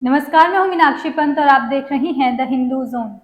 नमस्कार, मैं हूँ मीनाक्षी पंत और आप देख रही हैं द हिंदू जोन।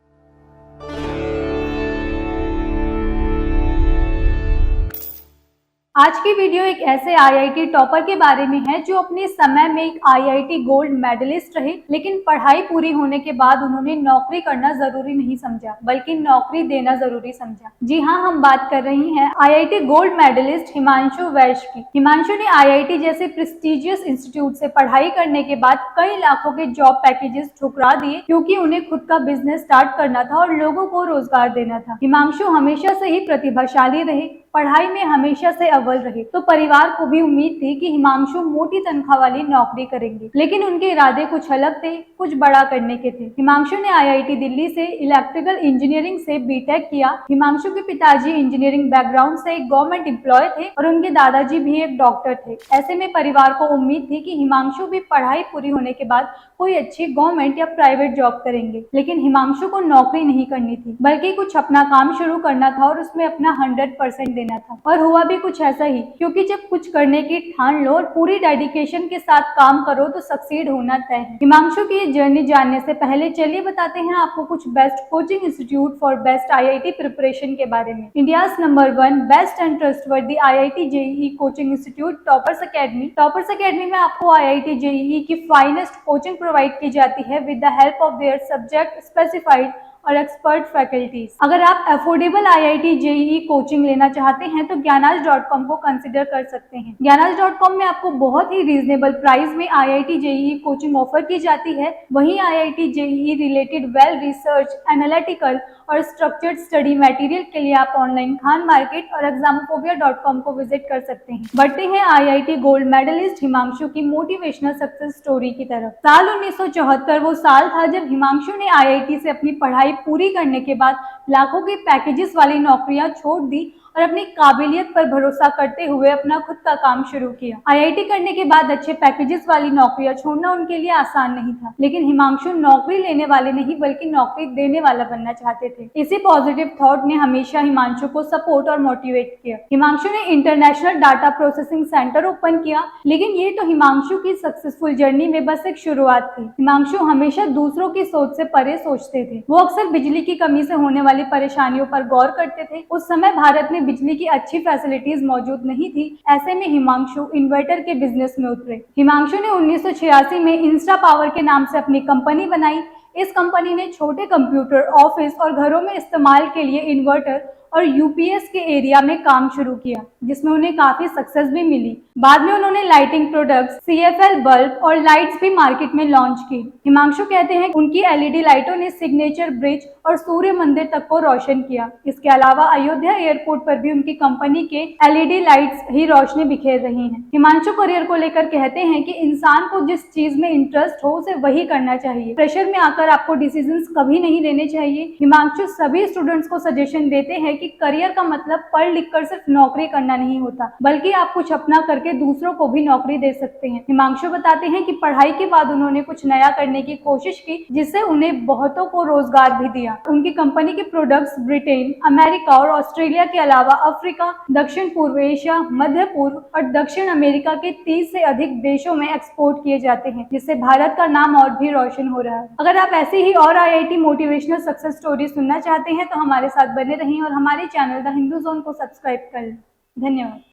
आज की वीडियो एक ऐसे आईआईटी टॉपर के बारे में है जो अपने समय में एक आईआईटी गोल्ड मेडलिस्ट रहे, लेकिन पढ़ाई पूरी होने के बाद उन्होंने नौकरी करना जरूरी नहीं समझा, बल्कि नौकरी देना जरूरी समझा। जी हाँ, हम बात कर रही हैं आईआईटी गोल्ड मेडलिस्ट हिमांशु वैश्य की। हिमांशु ने आईआईटी जैसे प्रेस्टिजियस इंस्टीट्यूट से पढ़ाई करने के बाद कई लाखों के जॉब पैकेजेस ठुकरा दिए, क्योंकि उन्हें खुद का बिजनेस स्टार्ट करना था और लोगों को रोजगार देना था। हिमांशु हमेशा से ही प्रतिभाशाली रहे, पढ़ाई में हमेशा से अव्वल रहे, तो परिवार को भी उम्मीद थी कि हिमांशु मोटी तनख्वाह वाली नौकरी करेंगे, लेकिन उनके इरादे कुछ अलग थे, कुछ बड़ा करने के थे। हिमांशु ने आईआईटी दिल्ली से इलेक्ट्रिकल इंजीनियरिंग से बीटेक किया। हिमांशु के पिताजी इंजीनियरिंग बैकग्राउंड से एक गवर्नमेंट एम्प्लॉय थे और उनके दादाजी भी एक डॉक्टर थे। ऐसे में परिवार को उम्मीद थी कि हिमांशु भी पढ़ाई पूरी होने के बाद कोई अच्छी गवर्नमेंट या प्राइवेट जॉब करेंगे, लेकिन हिमांशु को नौकरी नहीं करनी थी, बल्कि कुछ अपना काम शुरू करना था और उसमें अपना 100% देना था। और हुआ भी कुछ ऐसा ही, क्योंकि जब कुछ करने की ठान लो और पूरी डेडिकेशन के साथ काम करो तो सक्सीड होना तय है। हिमांशु की ये जर्नी जानने से पहले चलिए बताते हैं आपको कुछ best coaching institute for best IIT preparation के बारे में। India's number 1 best and trustworthy IIT JEE coaching institute toppers academy. Toppers academy में आपको आईआईटी जेईई की फाइनेस्ट कोचिंग प्रोवाइड की जाती है with the help of their subject specified और एक्सपर्ट फैकल्टीज। अगर आप अफोर्डेबल आईआईटी जेईई कोचिंग लेना चाहते हैं तो ज्ञानाज.com को कंसिडर कर सकते हैं। ज्ञानाज.com में आपको बहुत ही रीजनेबल प्राइस में आईआईटी जेईई कोचिंग ऑफर की जाती है। वहीं IIT JEE related well research, analytical और स्ट्रक्चर्ड स्टडी मटेरियल के लिए आप ऑनलाइन खान मार्केट और examophobia.com को विजिट कर सकते हैं। बढ़ते हैं आईआईटी गोल्ड मेडलिस्ट हिमांशु की मोटिवेशनल सक्सेस स्टोरी की तरफ। साल 1974 वो साल था जब हिमांशु ने आईआईटी से अपनी पढ़ाई पूरी करने के बाद लाखों के पैकेजेस वाली नौकरियां छोड़ दी और अपनी काबिलियत पर भरोसा करते हुए अपना खुद का काम शुरू किया। आईआईटी करने के बाद अच्छे पैकेजेस वाली नौकरियां छोड़ना उनके लिए आसान नहीं था, लेकिन हिमांशु नौकरी लेने वाले नहीं बल्कि नौकरी देने वाला बनना चाहते थे। इसी पॉजिटिव थॉट ने हमेशा हिमांशु को सपोर्ट और मोटिवेट किया। हिमांशु ने international data processing centre open किया, लेकिन ये तो हिमांशु की सक्सेसफुल जर्नी में बस एक शुरुआत थी। हिमांशु हमेशा दूसरों की सोच से परे सोचते थे। वो अक्सर बिजली की कमी से होने वाली परेशानियों पर गौर करते थे। उस समय भारत में बिजली की अच्छी फैसिलिटीज मौजूद नहीं थी। ऐसे में हिमांशु इन्वर्टर के बिजनेस में उतरे। हिमांशु ने 1986 में इंस्टा पावर के नाम से अपनी कंपनी बनाई। इस कंपनी ने छोटे कंप्यूटर, ऑफिस और घरों में इस्तेमाल के लिए इन्वर्टर और यूपीएस के एरिया में काम शुरू किया, जिसमें उन्हें काफी सक्सेस भी मिली। बाद में उन्होंने लाइटिंग प्रोडक्ट्स, सीएफएल बल्ब और लाइट्स भी मार्केट में लॉन्च की। हिमांशु कहते हैं उनकी एलईडी लाइटों ने सिग्नेचर ब्रिज और सूर्य मंदिर तक को रोशन किया। इसके अलावा अयोध्या एयरपोर्ट पर भी उनकी कंपनी के एलईडी लाइट्स ही रोशनी बिखेर रही हैं। हिमांशु करियर को लेकर कहते हैं कि इंसान को जिस चीज में इंटरेस्ट हो उसे वही करना चाहिए। प्रेशर में आकर आपको डिसीजंस कभी नहीं लेने चाहिए। हिमांशु सभी स्टूडेंट्स को सजेशन देते हैं कि करियर का मतलब पढ़ लिख कर सिर्फ नौकरी करना नहीं होता, बल्कि आप कुछ अपना करके दूसरों को भी नौकरी दे सकते हैं। हिमांशु बताते हैं कि पढ़ाई के बाद उन्होंने कुछ नया करने की कोशिश की, जिससे उन्हें बहुतों को रोजगार भी दिया। उनकी कंपनी के प्रोडक्ट्स ब्रिटेन, अमेरिका और ऑस्ट्रेलिया के अलावा अफ्रीका, दक्षिण पूर्व एशिया, मध्य पूर्व और दक्षिण अमेरिका के 30 से अधिक देशों में एक्सपोर्ट किए जाते हैं, जिससे भारत का नाम और भी रोशन हो रहा है। अगर आप ऐसी ही और आईआईटी मोटिवेशनल सक्सेस स्टोरी सुनना चाहते हैं तो हमारे साथ बने रहिए और हमारे चैनल द हिंदू जोन को सब्सक्राइब कर लें। धन्यवाद।